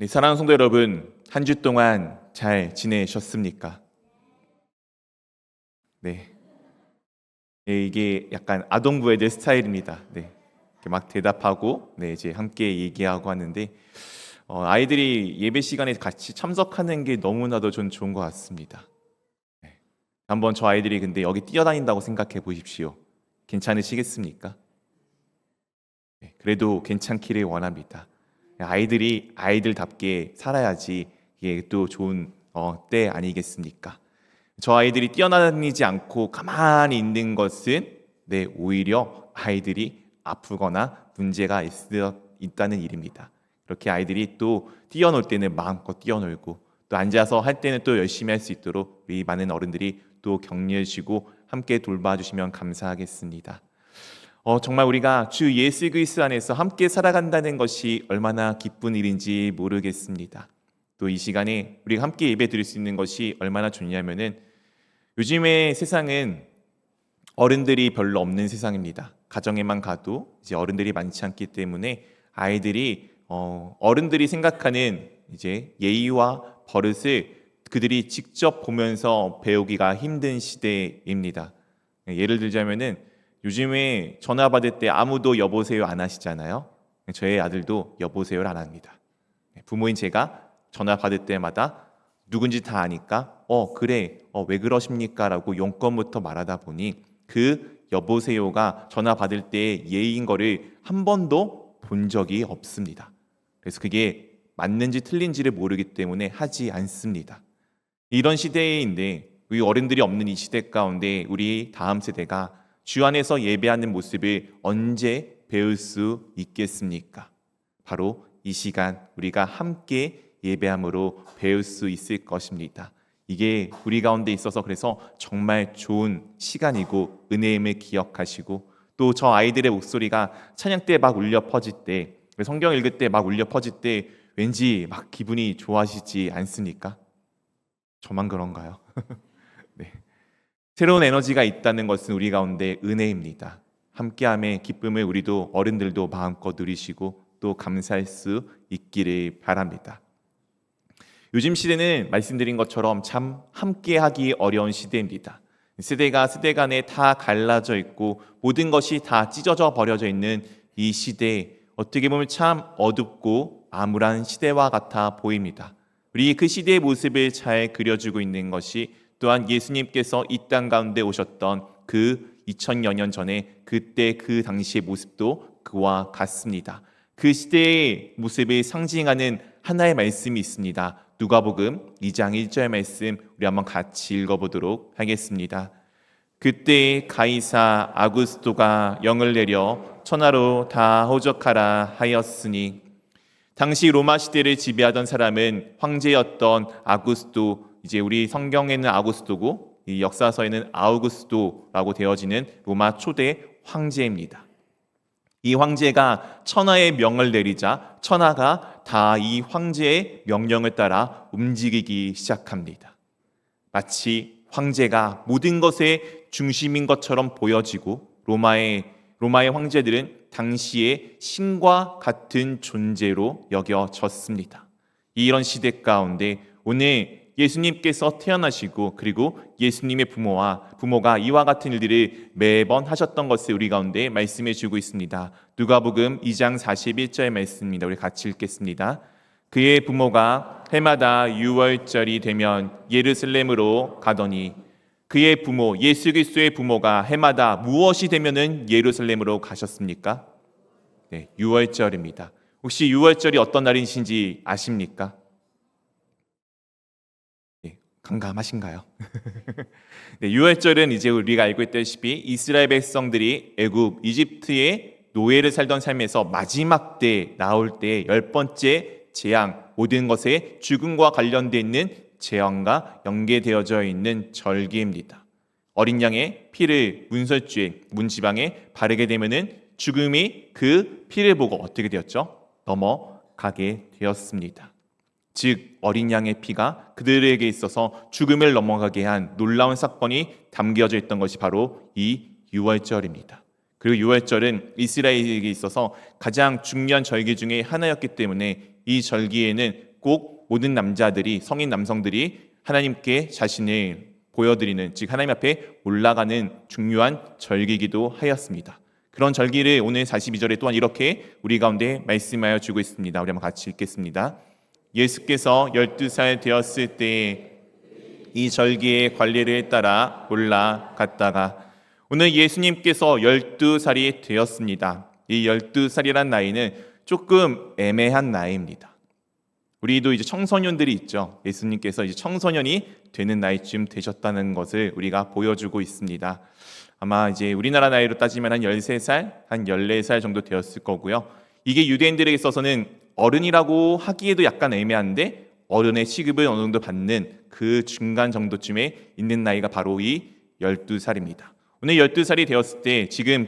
네, 사랑하는 성도 여러분, 한 주 동안 잘 지내셨습니까? 네. 네, 이게 약간 아동부 애들 스타일입니다. 네. 이렇게 막 대답하고, 네, 이제 함께 얘기하고 하는데, 아이들이 예배 시간에 같이 참석하는 게 너무나도 전 좋은 것 같습니다. 네. 한번 저 아이들이 근데 여기 뛰어다닌다고 생각해 보십시오. 괜찮으시겠습니까? 네, 그래도 괜찮기를 원합니다. 아이들이 아이들답게 살아야지 이게 또 좋은 때 아니겠습니까? 저 아이들이 뛰어다니지 않고 가만히 있는 것은 오히려 아이들이 아프거나 문제가 있다는 일입니다. 그렇게 아이들이 또 뛰어놀 때는 마음껏 뛰어놀고 또 앉아서 할 때는 또 열심히 할 수 있도록 우리 많은 어른들이 또 격려해 주시고 함께 돌봐주시면 감사하겠습니다. 정말 우리가 주 예수 그리스도 안에서 함께 살아간다는 것이 얼마나 기쁜 일인지 모르겠습니다. 또 이 시간에 우리가 함께 예배 드릴 수 있는 것이 얼마나 좋냐면은 요즘의 세상은 어른들이 별로 없는 세상입니다. 가정에만 가도 이제 어른들이 많지 않기 때문에 아이들이 어른들이 생각하는 이제 예의와 버릇을 그들이 직접 보면서 배우기가 힘든 시대입니다. 예를 들자면은 요즘에 전화 받을 때 아무도 여보세요 안 하시잖아요. 저희 아들도 여보세요를 안 합니다. 부모인 제가 전화 받을 때마다 누군지 다 아니까 그래 왜 그러십니까? 라고 용건부터 말하다 보니 그 여보세요가 전화 받을 때 예의인 거를 한 번도 본 적이 없습니다. 그래서 그게 맞는지 틀린지를 모르기 때문에 하지 않습니다. 이런 시대인데 우리 어른들이 없는 이 시대 가운데 우리 다음 세대가 주 안에서 예배하는 모습을 언제 배울 수 있겠습니까? 바로 이 시간 우리가 함께 예배함으로 배울 수 있을 것입니다. 이게 우리 가운데 있어서 그래서 정말 좋은 시간이고 은혜임을 기억하시고 또 저 아이들의 목소리가 찬양 때 막 울려 퍼질 때 성경 읽을 때 막 울려 퍼질 때 왠지 막 기분이 좋아지지 않습니까? 저만 그런가요? 네. 새로운 에너지가 있다는 것은 우리 가운데 은혜입니다. 함께함의 기쁨을 우리도 어른들도 마음껏 누리시고 또 감사할 수 있기를 바랍니다. 요즘 시대는 말씀드린 것처럼 참 함께하기 어려운 시대입니다. 세대가 세대 간에 다 갈라져 있고 모든 것이 다 찢어져 버려져 있는 이 시대에 어떻게 보면 참 어둡고 암울한 시대와 같아 보입니다. 우리 그 시대의 모습을 잘 그려주고 있는 것이 또한 예수님께서 이 땅 가운데 오셨던 그 2000여 년 전에 그때 그 당시의 모습도 그와 같습니다. 그 시대의 모습을 상징하는 하나의 말씀이 있습니다. 누가복음 2장 1절 말씀 우리 한번 같이 읽어보도록 하겠습니다. 그때 가이사 아구스토가 영을 내려 천하로 다 호적하라 하였으니 당시 로마 시대를 지배하던 사람은 황제였던 아구스토, 이제 우리 성경에는 아구스토고 이 역사서에는 아우구스토라고 되어지는 로마 초대 황제입니다. 이 황제가 천하의 명을 내리자 천하가 다 이 황제의 명령을 따라 움직이기 시작합니다. 마치 황제가 모든 것의 중심인 것처럼 보여지고 로마의 황제들은 당시의 신과 같은 존재로 여겨졌습니다. 이런 시대 가운데 오늘 예수님께서 태어나시고 그리고 예수님의 부모가 이와 같은 일들을 매번 하셨던 것을 우리 가운데 말씀해 주고 있습니다. 누가복음 2장 41절 말씀입니다. 우리 같이 읽겠습니다. 그의 부모가 해마다 유월절이 되면 예루살렘으로 가더니 그의 부모 예수 그리스도의 부모가 해마다 무엇이 되면은 예루살렘으로 가셨습니까? 네, 유월절입니다. 혹시 유월절이 어떤 날이신지 아십니까? 감감하신가요? 네, 유월절은 이제 우리가 알고 있다시피 이스라엘 백성들이 애굽 이집트의 노예를 살던 삶에서 마지막 때 나올 때 10번째 재앙, 모든 것에 죽음과 관련되어 있는 재앙과 연계되어져 있는 절기입니다. 어린 양의 피를 문설주에 문지방에 바르게 되면은 죽음이 그 피를 보고 어떻게 되었죠? 넘어가게 되었습니다. 즉 어린 양의 피가 그들에게 있어서 죽음을 넘어가게 한 놀라운 사건이 담겨져 있던 것이 바로 이 유월절입니다. 그리고 유월절은 이스라엘에게 있어서 가장 중요한 절기 중에 하나였기 때문에 이 절기에는 꼭 모든 남자들이, 성인 남성들이 하나님께 자신을 보여드리는, 즉 하나님 앞에 올라가는 중요한 절기이기도 하였습니다. 그런 절기를 오늘 42절에 또한 이렇게 우리 가운데 말씀하여 주고 있습니다. 우리 한번 같이 읽겠습니다. 예수께서 12살 되었을 때 이 절기의 관례를 따라 올라갔다가, 오늘 예수님께서 12살이 되었습니다. 이 12살이란 나이는 조금 애매한 나이입니다. 우리도 이제 청소년들이 있죠. 예수님께서 이제 청소년이 되는 나이쯤 되셨다는 것을 우리가 보여주고 있습니다. 아마 이제 우리나라 나이로 따지면 한 13살, 한 14살 정도 되었을 거고요. 이게 유대인들에게 있어서는 어른이라고 하기에도 약간 애매한데 어른의 취급을 어느 정도 받는 그 중간 정도쯤에 있는 나이가 바로 이 12살입니다. 오늘 12살이 되었을 때 지금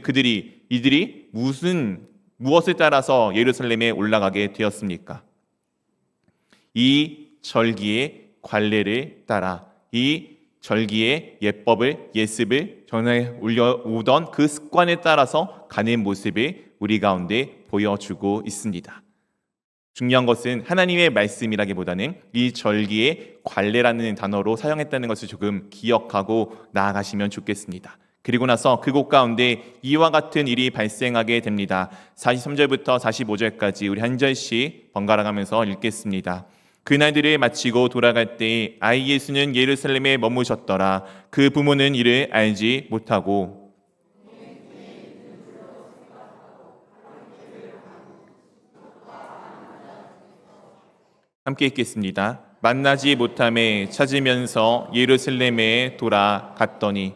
이들이 무엇을 따라서 예루살렘에 올라가게 되었습니까? 이 절기의 관례를 따라, 이 절기의 예법을, 예습을 전해 올려오던 그 습관에 따라서 가는 모습을 우리 가운데 보여주고 있습니다. 중요한 것은 하나님의 말씀이라기보다는 이 절기의 관례라는 단어로 사용했다는 것을 조금 기억하고 나아가시면 좋겠습니다. 그리고 나서 그곳 가운데 이와 같은 일이 발생하게 됩니다. 43절부터 45절까지 우리 한 절씩 번갈아 가면서 읽겠습니다. 그날들을 마치고 돌아갈 때 아이 예수는 예루살렘에 머무셨더라. 그 부모는 이를 알지 못하고, 함께 읽겠습니다. 만나지 못함에 찾으면서 예루살렘에 돌아갔더니,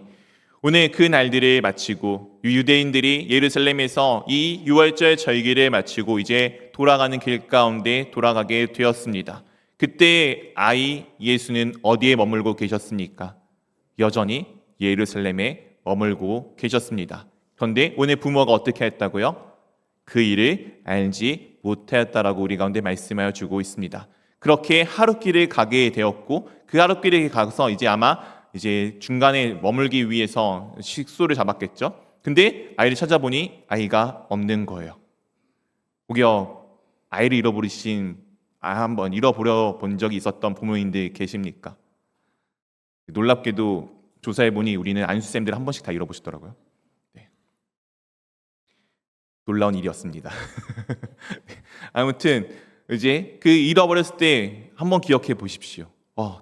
오늘 그 날들을 마치고 유대인들이 예루살렘에서 이 유월절 절기를 마치고 이제 돌아가는 길 가운데 돌아가게 되었습니다. 그때 아이 예수는 어디에 머물고 계셨습니까? 여전히 예루살렘에 머물고 계셨습니다. 그런데 오늘 부모가 어떻게 했다고요? 그 일을 알지 못하였다라고 우리 가운데 말씀하여 주고 있습니다. 그렇게 하룻길을 가게 되었고, 그 하룻길에 가서 이제 중간에 머물기 위해서 식소를 잡았겠죠. 근데 아이를 찾아보니 아이가 없는 거예요. 오히려 아이를 한번 잃어버려 본 적이 있었던 부모님들 계십니까? 놀랍게도 조사해보니 우리는 안수쌤들 한 번씩 다 잃어보시더라고요. 네. 놀라운 일이었습니다. 아무튼 이제 그 잃어버렸을 때 한번 기억해 보십시오.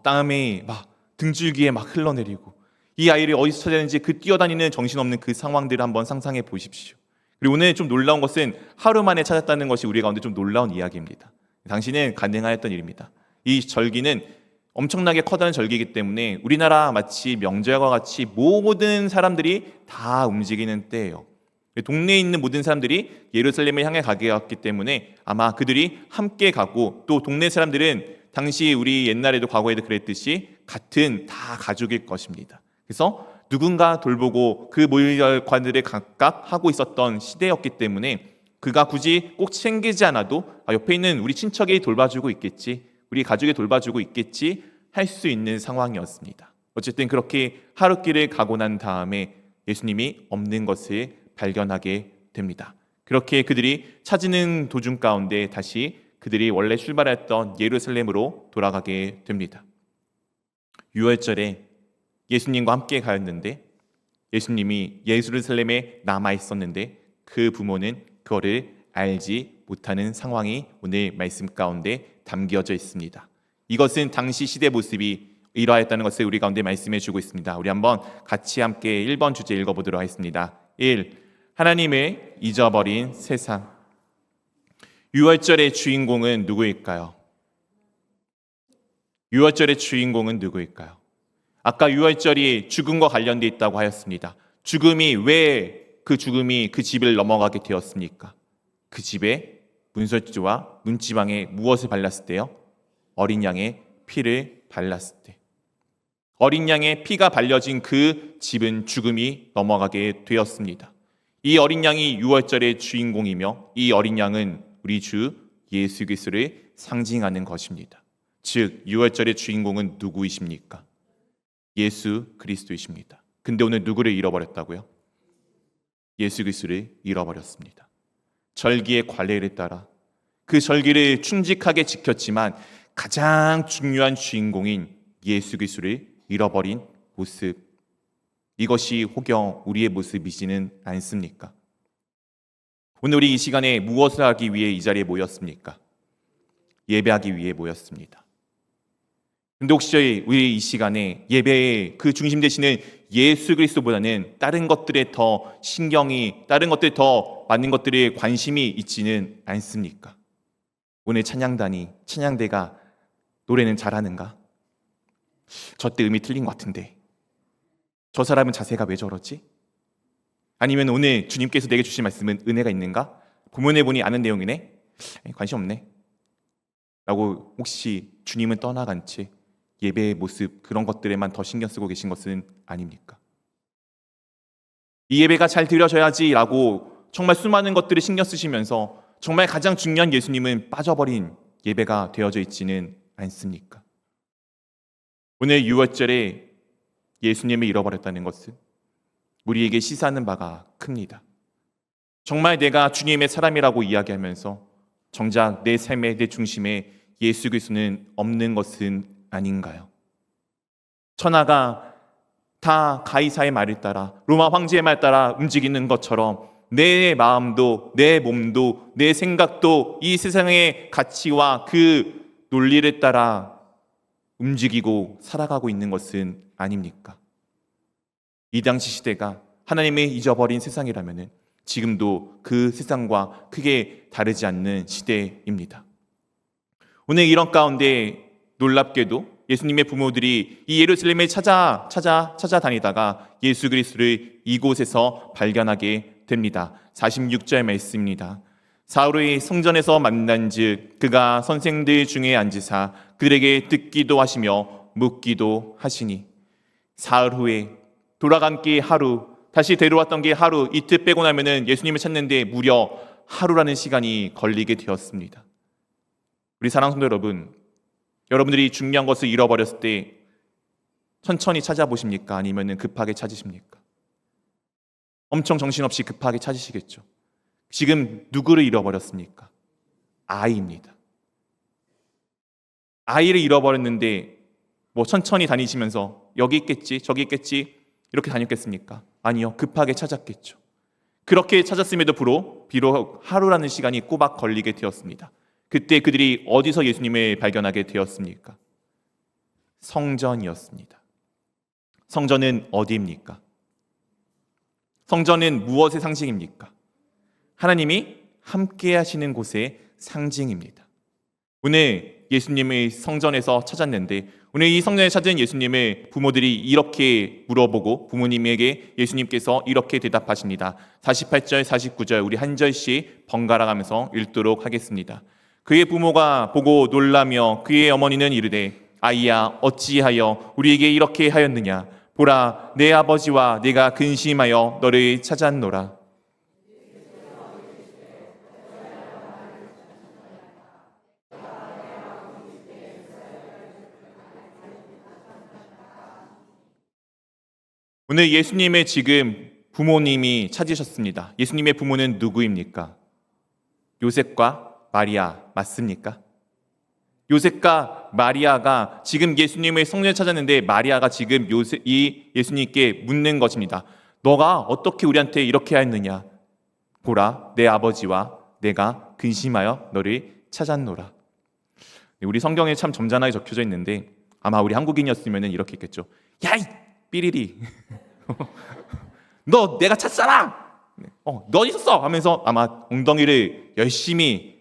땀이 막 등줄기에 막 흘러내리고, 이 아이를 어디서 찾았는지 그 뛰어다니는 정신없는 그 상황들을 한번 상상해 보십시오. 그리고 오늘 좀 놀라운 것은 하루 만에 찾았다는 것이 우리 가운데 좀 놀라운 이야기입니다. 당신은 가능하였던 일입니다. 이 절기는 엄청나게 커다란 절기이기 때문에 우리나라 마치 명절과 같이 모든 사람들이 다 움직이는 때예요. 동네에 있는 모든 사람들이 예루살렘을 향해 가게 되었기 때문에 아마 그들이 함께 가고, 또 동네 사람들은 당시 우리 옛날에도 과거에도 그랬듯이 같은 다 가족일 것입니다. 그래서 누군가 돌보고 그 모일관들을 각각 하고 있었던 시대였기 때문에 그가 굳이 꼭 챙기지 않아도 옆에 있는 우리 친척이 돌봐주고 있겠지, 우리 가족이 돌봐주고 있겠지 할 수 있는 상황이었습니다. 어쨌든 그렇게 하룻길을 가고 난 다음에 예수님이 없는 것을 발견하게 됩니다. 그렇게 그들이 찾는 도중 가운데 다시 그들이 원래 출발했던 예루살렘으로 돌아가게 됩니다. 유월절에 예수님과 함께 가였는데 예수님이 예루살렘에 남아 있었는데 그 부모는 그거를 알지 못하는 상황이 오늘 말씀 가운데 담겨져 있습니다. 이것은 당시 시대 모습이 이러했다는 것을 우리 가운데 말씀해 주고 있습니다. 우리 한번 같이 함께 1번 주제 읽어보도록 하겠습니다. 1. 하나님을 잊어버린 세상. 유월절의 주인공은 누구일까요? 유월절의 주인공은 누구일까요? 아까 유월절이 죽음과 관련되어 있다고 하였습니다. 왜 그 죽음이 그 집을 넘어가게 되었습니까? 그 집에 문설주와 문지방에 무엇을 발랐을 때요? 어린 양의 피를 발랐을 때. 어린 양의 피가 발려진 그 집은 죽음이 넘어가게 되었습니다. 이 어린 양이 유월절의 주인공이며 이 어린 양은 우리 주 예수 그리스도를 상징하는 것입니다. 즉 유월절의 주인공은 누구이십니까? 예수 그리스도이십니다. 근데 오늘 누구를 잃어버렸다고요? 예수 그리스도를 잃어버렸습니다. 절기의 관례를 따라 그 절기를 충직하게 지켰지만 가장 중요한 주인공인 예수 그리스도를 잃어버린 모습, 이것이 혹여 우리의 모습이지는 않습니까? 오늘 우리 이 시간에 무엇을 하기 위해 이 자리에 모였습니까? 예배하기 위해 모였습니다. 근데 혹시 우리 이 시간에 예배의 그 중심 되시는 예수 그리스도보다는 다른 것들에 더 신경이, 다른 것들에 더 많은 것들에 관심이 있지는 않습니까? 오늘 찬양대가 노래는 잘하는가? 저 때 음이 틀린 것 같은데 저 사람은 자세가 왜 저러지? 아니면 오늘 주님께서 내게 주신 말씀은 은혜가 있는가? 본문에 보니 아는 내용이네? 관심 없네 라고 혹시 주님은 떠나간 채 예배의 모습, 그런 것들에만 더 신경 쓰고 계신 것은 아닙니까? 이 예배가 잘 드려져야지 라고 정말 수많은 것들을 신경 쓰시면서 정말 가장 중요한 예수님은 빠져버린 예배가 되어져 있지는 않습니까? 오늘 6월절에 예수님을 잃어버렸다는 것은 우리에게 시사하는 바가 큽니다. 정말 내가 주님의 사람이라고 이야기하면서 정작 내 삶의, 내 중심에 예수 그리스도는 없는 것은 아닌가요? 천하가 다 가이사의 말을 따라, 로마 황제의 말 따라 움직이는 것처럼 내 마음도, 내 몸도, 내 생각도 이 세상의 가치와 그 논리를 따라 움직이고 살아가고 있는 것은 아닙니까? 이 당시 시대가 하나님의 잊어버린 세상이라면 지금도 그 세상과 크게 다르지 않는 시대입니다. 오늘 이런 가운데 놀랍게도 예수님의 부모들이 이 예루살렘에 찾아다니다가 예수 그리스도를 이곳에서 발견하게 됩니다. 46절 말씀입니다. 사울의 성전에서 만난즉 그가 선생들 중에 앉으사 그들에게 듣기도 하시며 묻기도 하시니. 사흘 후에 돌아간 게 하루, 다시 데려왔던 게 하루, 이틀 빼고 나면은 예수님을 찾는데 무려 하루라는 시간이 걸리게 되었습니다. 우리 사랑하는 성도 여러분, 여러분들이 중요한 것을 잃어버렸을 때 천천히 찾아보십니까? 아니면 급하게 찾으십니까? 엄청 정신없이 급하게 찾으시겠죠. 지금 누구를 잃어버렸습니까? 아이입니다. 아이를 잃어버렸는데 뭐 천천히 다니시면서 여기 있겠지, 저기 있겠지 이렇게 다녔겠습니까? 아니요, 급하게 찾았겠죠. 그렇게 찾았음에도 비록 하루라는 시간이 꼬박 걸리게 되었습니다. 그때 그들이 어디서 예수님을 발견하게 되었습니까? 성전이었습니다. 성전은 어디입니까? 성전은 무엇의 상징입니까? 하나님이 함께 하시는 곳의 상징입니다. 오늘 예수님의 성전에서 찾았는데, 오늘 이 성전에 찾은 예수님을 부모들이 이렇게 물어보고 부모님에게 예수님께서 이렇게 대답하십니다. 48절, 49절 우리 한 절씩 번갈아 가면서 읽도록 하겠습니다. 그의 부모가 보고 놀라며 그의 어머니는 이르되 아이야 어찌하여 우리에게 이렇게 하였느냐? 보라 내 아버지와 내가 근심하여 너를 찾았노라. 오늘 예수님의 지금 부모님이 찾으셨습니다. 예수님의 부모는 누구입니까? 요셉과 마리아 맞습니까? 요셉과 마리아가 지금 예수님의 성전에 찾았는데 마리아가 지금 이 예수님께 묻는 것입니다. 너가 어떻게 우리한테 이렇게 하였느냐? 보라 내 아버지와 내가 근심하여 너를 찾았노라. 우리 성경에 참 점잖하게 적혀져 있는데 아마 우리 한국인이었으면 이렇게 했겠죠. 야이 삐리리 너 내가 찾잖아. 너 어디 있었어? 하면서 아마 엉덩이를 열심히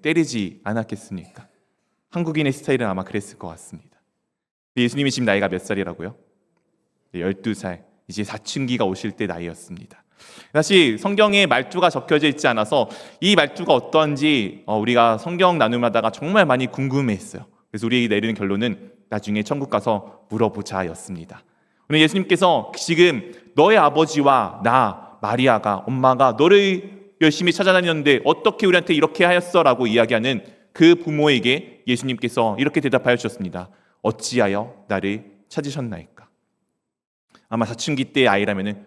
때리지 않았겠습니까? 한국인의 스타일은 아마 그랬을 것 같습니다. 예수님이 지금 나이가 몇 살이라고요? 12살, 이제 사춘기가 오실 때 나이였습니다. 사실 성경에 말투가 적혀져 있지 않아서 이 말투가 어떤지 우리가 성경 나눔하다가 정말 많이 궁금해했어요. 그래서 우리 내리는 결론은 나중에 천국 가서 물어보자 였습니다. 오늘 예수님께서 지금 너의 아버지와 나 마리아가 엄마가 너를 열심히 찾아다녔는데 어떻게 우리한테 이렇게 하였어? 라고 이야기하는 그 부모에게 예수님께서 이렇게 대답하여 주셨습니다. 어찌하여 나를 찾으셨나이까? 아마 사춘기 때 아이라면은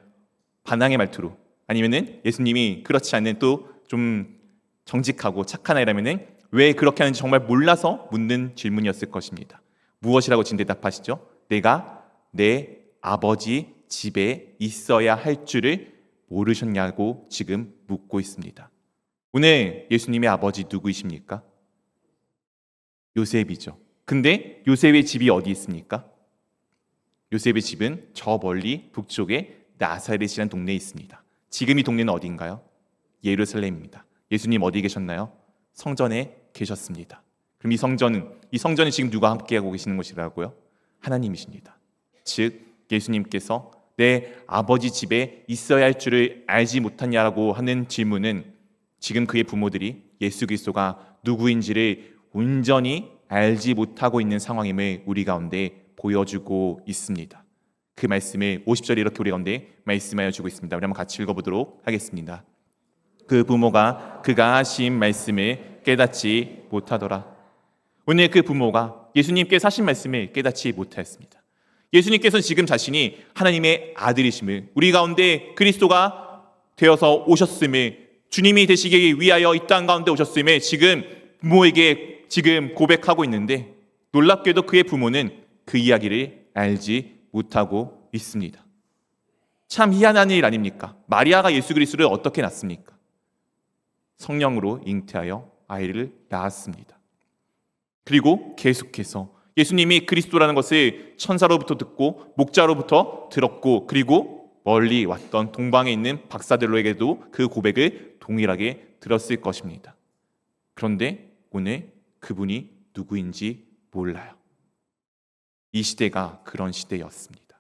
반항의 말투로, 아니면은 예수님이 그렇지 않은 또 좀 정직하고 착한 아이라면은 왜 그렇게 하는지 정말 몰라서 묻는 질문이었을 것입니다. 무엇이라고 지금 대답하시죠? 내가 내 아버지 집에 있어야 할 줄을 모르셨냐고 지금 묻고 있습니다. 오늘 예수님의 아버지 누구이십니까? 요셉이죠. 근데 요셉의 집이 어디 있습니까? 요셉의 집은 저 멀리 북쪽에 나사렛이라는 동네에 있습니다. 지금 이 동네는 어디인가요? 예루살렘입니다. 예수님 어디 계셨나요? 성전에 계셨습니다. 그럼 이 성전은 지금 누가 함께하고 계시는 것이라고요? 하나님이십니다. 즉 예수님께서 내 아버지 집에 있어야 할 줄을 알지 못하냐라고 하는 질문은 지금 그의 부모들이 예수 그리스도가 누구인지를 온전히 알지 못하고 있는 상황임을 우리 가운데 보여주고 있습니다. 그 말씀을 50절에 이렇게 우리 가운데 말씀하여 주고 있습니다. 우리 한번 같이 읽어보도록 하겠습니다. 그 부모가 그가 하신 말씀을 깨닫지 못하더라. 오늘 그 부모가 예수님께서 하신 말씀을 깨닫지 못하였습니다. 예수님께서는 지금 자신이 하나님의 아들이심을, 우리 가운데 그리스도가 되어서 오셨음을, 주님이 되시기 위하여 이 땅 가운데 오셨음을 지금 부모에게 지금 고백하고 있는데, 놀랍게도 그의 부모는 그 이야기를 알지 못하고 있습니다. 참 희한한 일 아닙니까? 마리아가 예수 그리스도를 어떻게 낳습니까? 성령으로 잉태하여 아이를 낳았습니다. 그리고 계속해서 예수님이 그리스도라는 것을 천사로부터 듣고 목자로부터 들었고, 그리고 멀리 왔던 동방에 있는 박사들에게도 그 고백을 동일하게 들었을 것입니다. 그런데 오늘 그분이 누구인지 몰라요. 이 시대가 그런 시대였습니다.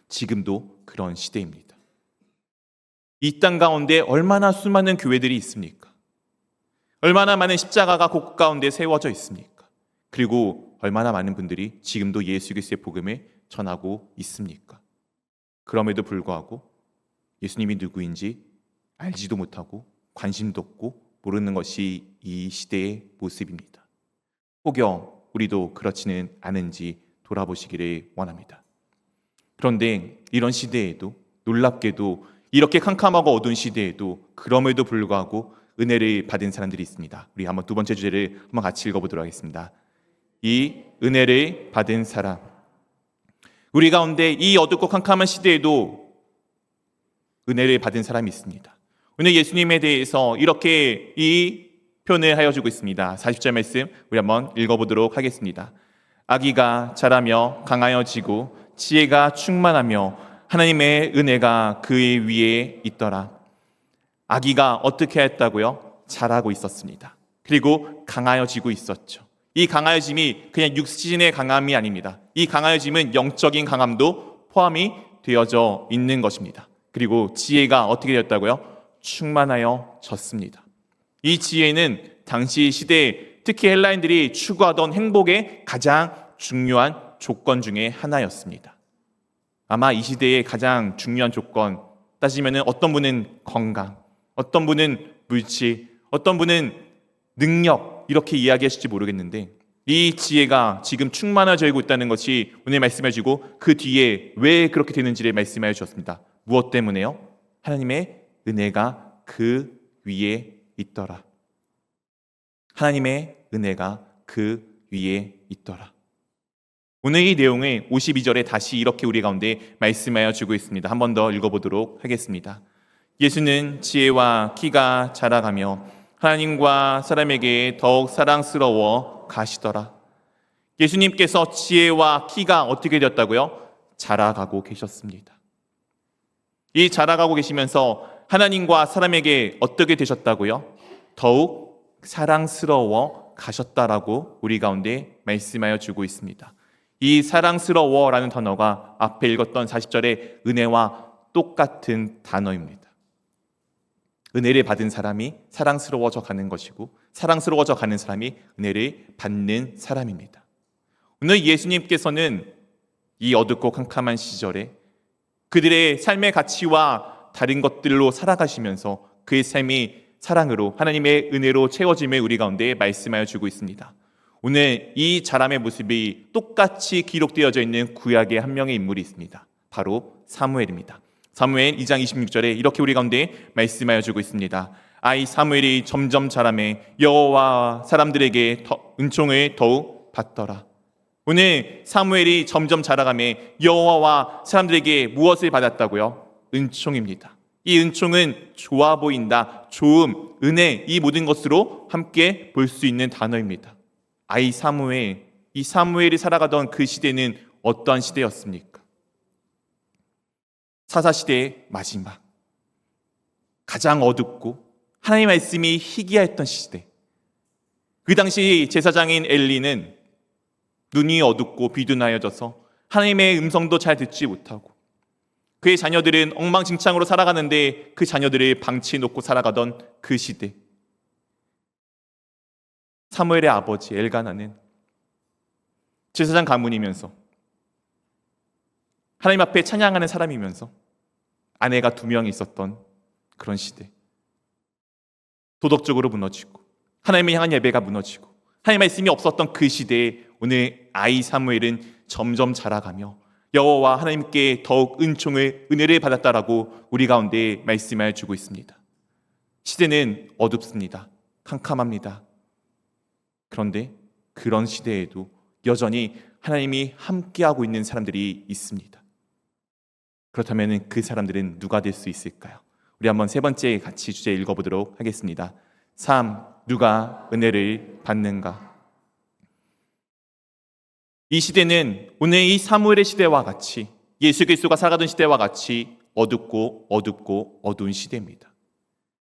지금도 그런 시대입니다. 이 땅 가운데 얼마나 수많은 교회들이 있습니까? 얼마나 많은 십자가가 곳 가운데 세워져 있습니까? 그리고 얼마나 많은 분들이 지금도 예수 그리스도의 복음을 전하고 있습니까? 그럼에도 불구하고 예수님이 누구인지 알지도 못하고 관심도 없고 모르는 것이 이 시대의 모습입니다. 혹여 우리도 그렇지는 않은지 돌아보시기를 원합니다. 그런데 이런 시대에도, 놀랍게도 이렇게 캄캄하고 어두운 시대에도 그럼에도 불구하고 은혜를 받은 사람들이 있습니다. 우리 한번 두 번째 주제를 한번 같이 읽어보도록 하겠습니다. 이 은혜를 받은 사람. 우리 가운데 이 어둡고 캄캄한 시대에도 은혜를 받은 사람이 있습니다. 오늘 예수님에 대해서 이렇게 이 표현을 하여 주고 있습니다. 40절 말씀 우리 한번 읽어보도록 하겠습니다. 아기가 자라며 강하여지고 지혜가 충만하며 하나님의 은혜가 그의 위에 있더라. 아기가 어떻게 했다고요? 자라고 있었습니다. 그리고 강하여지고 있었죠. 이 강하여짐이 그냥 육신의 강함이 아닙니다. 이 강하여짐은 영적인 강함도 포함이 되어져 있는 것입니다. 그리고 지혜가 어떻게 되었다고요? 충만하여졌습니다. 이 지혜는 당시 시대에 특히 헬라인들이 추구하던 행복의 가장 중요한 조건 중에 하나였습니다. 아마 이 시대의 가장 중요한 조건 따지면 어떤 분은 건강, 어떤 분은 물질, 어떤 분은 능력, 이렇게 이야기하실지 모르겠는데 이 지혜가 지금 충만해져 있다는 것이 오늘 말씀해 주고 그 뒤에 왜 그렇게 되는지를 말씀해 주셨습니다. 무엇 때문에요? 하나님의 은혜가 그 위에 있더라. 하나님의 은혜가 그 위에 있더라. 오늘 이 내용을 52절에 다시 이렇게 우리 가운데 말씀하여 주고 있습니다. 한 번 더 읽어보도록 하겠습니다. 예수는 지혜와 키가 자라가며 하나님과 사람에게 더욱 사랑스러워 가시더라. 예수님께서 지혜와 키가 어떻게 되었다고요? 자라가고 계셨습니다. 이 자라가고 계시면서 하나님과 사람에게 어떻게 되셨다고요? 더욱 사랑스러워 가셨다라고 우리 가운데 말씀하여 주고 있습니다. 이 사랑스러워라는 단어가 앞에 읽었던 40절의 은혜와 똑같은 단어입니다. 은혜를 받은 사람이 사랑스러워져 가는 것이고 사랑스러워져 가는 사람이 은혜를 받는 사람입니다. 오늘 예수님께서는 이 어둡고 캄캄한 시절에 그들의 삶의 가치와 다른 것들로 살아가시면서 그의 삶이 사랑으로 하나님의 은혜로 채워짐을 우리 가운데 말씀하여 주고 있습니다. 오늘 이 자람의 모습이 똑같이 기록되어져 있는 구약의 한 명의 인물이 있습니다. 바로 사무엘입니다. 사무엘 2장 26절에 이렇게 우리 가운데 말씀하여 주고 있습니다. 아이 사무엘이 점점 자라매 여호와 사람들에게 은총을 더욱 받더라. 오늘 사무엘이 점점 자라가매 여호와와 사람들에게 무엇을 받았다고요? 은총입니다. 이 은총은 좋아 보인다, 좋음, 은혜, 이 모든 것으로 함께 볼 수 있는 단어입니다. 아이 사무엘, 이 사무엘이 살아가던 그 시대는 어떠한 시대였습니까? 사사시대의 마지막, 가장 어둡고 하나님의 말씀이 희귀했던 시대. 그 당시 제사장인 엘리는 눈이 어둡고 비둔하여져서 하나님의 음성도 잘 듣지 못하고, 그의 자녀들은 엉망진창으로 살아가는데 그 자녀들을 방치해 놓고 살아가던 그 시대. 사무엘의 아버지 엘가나는 제사장 가문이면서 하나님 앞에 찬양하는 사람이면서 아내가 2명이 있었던 그런 시대. 도덕적으로 무너지고 하나님을 향한 예배가 무너지고 하나님의 말씀이 없었던 그 시대에 오늘 아이 사무엘은 점점 자라가며 여호와 하나님께 더욱 은혜를 받았다라고 우리 가운데 말씀을 주고 있습니다. 시대는 어둡습니다. 캄캄합니다. 그런데 그런 시대에도 여전히 하나님이 함께하고 있는 사람들이 있습니다. 그렇다면 그 사람들은 누가 될 수 있을까요? 우리 한번 세 번째 같이 주제 읽어보도록 하겠습니다. 3. 누가 은혜를 받는가? 이 시대는 오늘 이 사무엘의 시대와 같이, 예수 그리스도가 살아가던 시대와 같이 어둡고 어두운 시대입니다.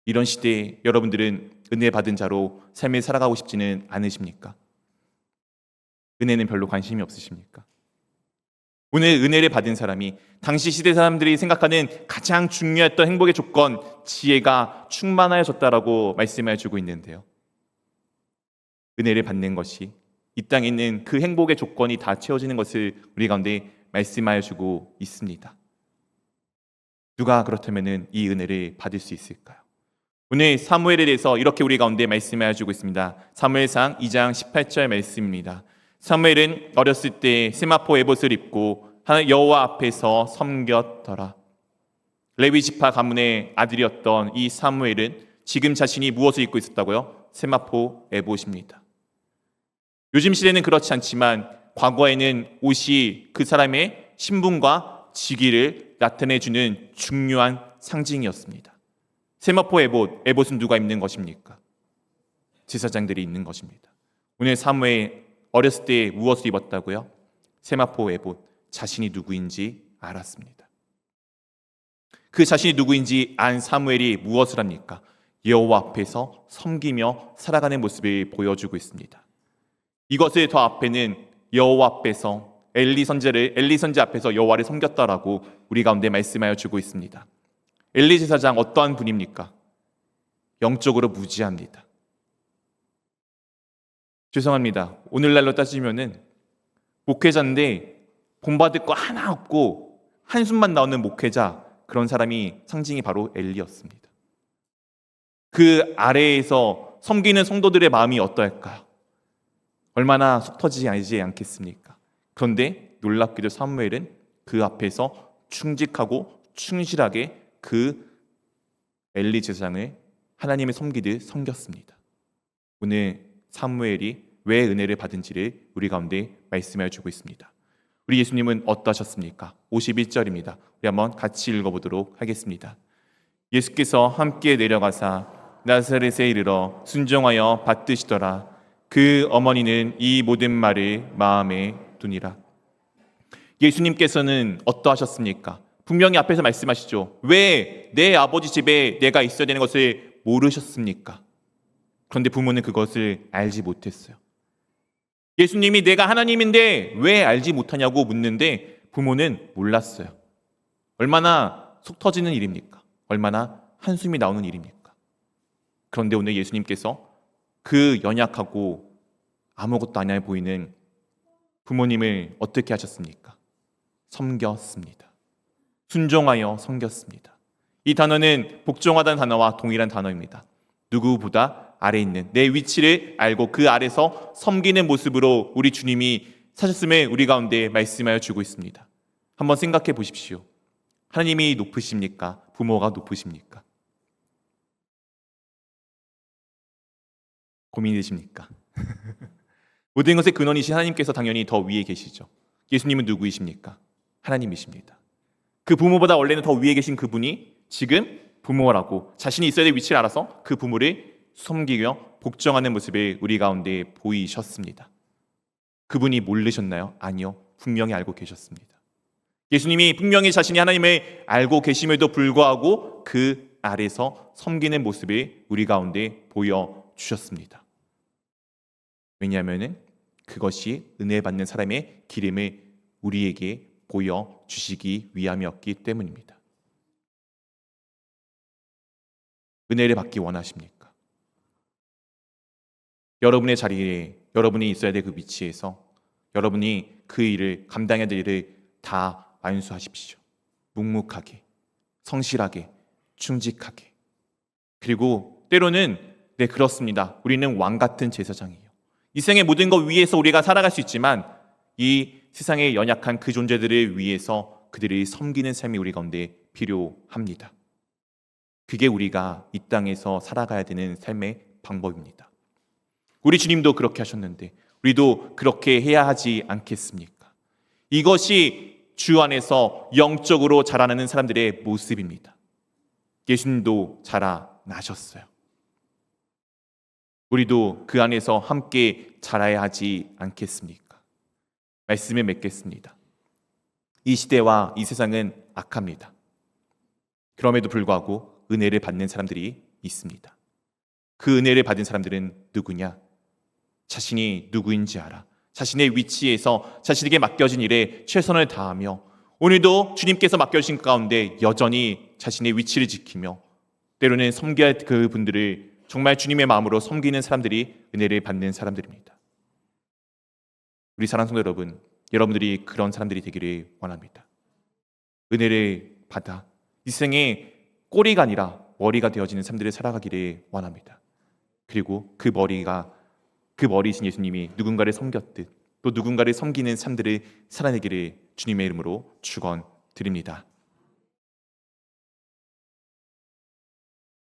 이런 시대에 여러분들은 은혜 받은 자로 삶을 살아가고 싶지는 않으십니까? 은혜는 별로 관심이 없으십니까? 오늘 은혜를 받은 사람이 당시 시대 사람들이 생각하는 가장 중요했던 행복의 조건, 지혜가 충만하여졌다라고 말씀해 주고 있는데요. 은혜를 받는 것이 이 땅에 있는 그 행복의 조건이 다 채워지는 것을 우리 가운데 말씀하여 주고 있습니다. 누가 그렇다면 이 은혜를 받을 수 있을까요? 오늘 사무엘에 대해서 이렇게 우리 가운데 말씀하여 주고 있습니다. 사무엘상 2장 18절 말씀입니다. 사무엘은 어렸을 때 세마포 에봇을 입고 여호와 앞에서 섬겼더라. 레위 지파 가문의 아들이었던 이 사무엘은 지금 자신이 무엇을 입고 있었다고요? 세마포 에봇입니다. 요즘 시대는 그렇지 않지만 과거에는 옷이 그 사람의 신분과 직위를 나타내주는 중요한 상징이었습니다. 세마포 에봇은 누가 입는 것입니까? 제사장들이 입는 것입니다. 오늘 사무엘 어렸을 때 무엇을 입었다고요? 세마포 에봇, 자신이 누구인지 알았습니다. 그 자신이 누구인지 안 사무엘이 무엇을 합니까? 여호와 앞에서 섬기며 살아가는 모습을 보여주고 있습니다. 이것을 더 앞에는 여호와 앞에서 엘리 선지 앞에서 여호와를 섬겼다라고 우리 가운데 말씀하여 주고 있습니다. 엘리 제사장 어떠한 분입니까? 영적으로 무지합니다. 죄송합니다. 오늘날로 따지면은 목회자인데 본받을 거 하나 없고 한숨만 나오는 목회자, 그런 사람이 상징이 바로 엘리였습니다. 그 아래에서 섬기는 성도들의 마음이 어떠할까요? 얼마나 속 터지지 않겠습니까? 그런데 놀랍게도 사무엘은 그 앞에서 충직하고 충실하게 그 엘리 제사장을 하나님의 섬기듯 섬겼습니다. 오늘 사무엘이 왜 은혜를 받은지를 우리 가운데 말씀해 주고 있습니다. 우리 예수님은 어떠하셨습니까? 51절입니다. 우리 한번 같이 읽어보도록 하겠습니다. 예수께서 함께 내려가사 나사렛에 이르러 순종하여 받드시더라. 그 어머니는 이 모든 말을 마음에 두니라. 예수님께서는 어떠하셨습니까? 분명히 앞에서 말씀하시죠. 왜 내 아버지 집에 내가 있어야 되는 것을 모르셨습니까? 그런데 부모는 그것을 알지 못했어요. 예수님이 내가 하나님인데 왜 알지 못하냐고 묻는데 부모는 몰랐어요. 얼마나 속 터지는 일입니까? 얼마나 한숨이 나오는 일입니까? 그런데 오늘 예수님께서 그 연약하고 아무것도 아니해 보이는 부모님을 어떻게 하셨습니까? 섬겼습니다. 순종하여 섬겼습니다. 이 단어는 복종하다는 단어와 동일한 단어입니다. 누구보다 아래에 있는 내 위치를 알고 그 아래서 섬기는 모습으로 우리 주님이 사셨음을 우리 가운데 말씀하여 주고 있습니다. 한번 생각해 보십시오. 하나님이 높으십니까? 부모가 높으십니까? 고민이 되십니까? 모든 것의 근원이신 하나님께서 당연히 더 위에 계시죠. 예수님은 누구이십니까? 하나님이십니다. 그 부모보다 원래는 더 위에 계신 그분이 지금 부모라고 자신이 있어야 될 위치를 알아서 그 부모를 섬기며 복종하는 모습을 우리 가운데 보이셨습니다. 그분이 모르셨나요? 아니요. 분명히 알고 계셨습니다. 예수님이 분명히 자신이 하나님을 알고 계심에도 불구하고 그 아래서 섬기는 모습을 우리 가운데 보여주셨습니다. 왜냐하면 그것이 은혜 받는 사람의 기름을 우리에게 보여주시기 위함이었기 때문입니다. 은혜를 받기 원하십니까? 여러분의 자리에 여러분이 있어야 될 그 위치에서 여러분이 그 일을 감당해야 될 일을 다 완수하십시오. 묵묵하게, 성실하게, 충직하게. 그리고 때로는 네, 그렇습니다. 우리는 왕 같은 제사장이에요. 이 세상의 모든 것 위에서 우리가 살아갈 수 있지만 이 세상에 연약한 그 존재들을 위해서 그들을 섬기는 삶이 우리 가운데 필요합니다. 그게 우리가 이 땅에서 살아가야 되는 삶의 방법입니다. 우리 주님도 그렇게 하셨는데 우리도 그렇게 해야 하지 않겠습니까? 이것이 주 안에서 영적으로 자라나는 사람들의 모습입니다. 예수님도 자라나셨어요. 우리도 그 안에서 함께 자라야 하지 않겠습니까? 말씀을 맺겠습니다. 이 시대와 이 세상은 악합니다. 그럼에도 불구하고 은혜를 받는 사람들이 있습니다. 그 은혜를 받은 사람들은 누구냐? 자신이 누구인지 알아. 자신의 위치에서 자신에게 맡겨진 일에 최선을 다하며 오늘도 주님께서 맡겨주신 가운데 여전히 자신의 위치를 지키며 때로는 섬겨야 할 그분들을 정말 주님의 마음으로 섬기는 사람들이 은혜를 받는 사람들입니다. 우리 사랑하는 성도 여러분, 여러분들이 그런 사람들이 되기를 원합니다. 은혜를 받아 이 세상에 꼬리가 아니라 머리가 되어지는 삶들을 살아가기를 원합니다. 그리고 그 머리이신 예수님이 누군가를 섬겼듯 또 누군가를 섬기는 삶들을 살아내기를 주님의 이름으로 축원드립니다.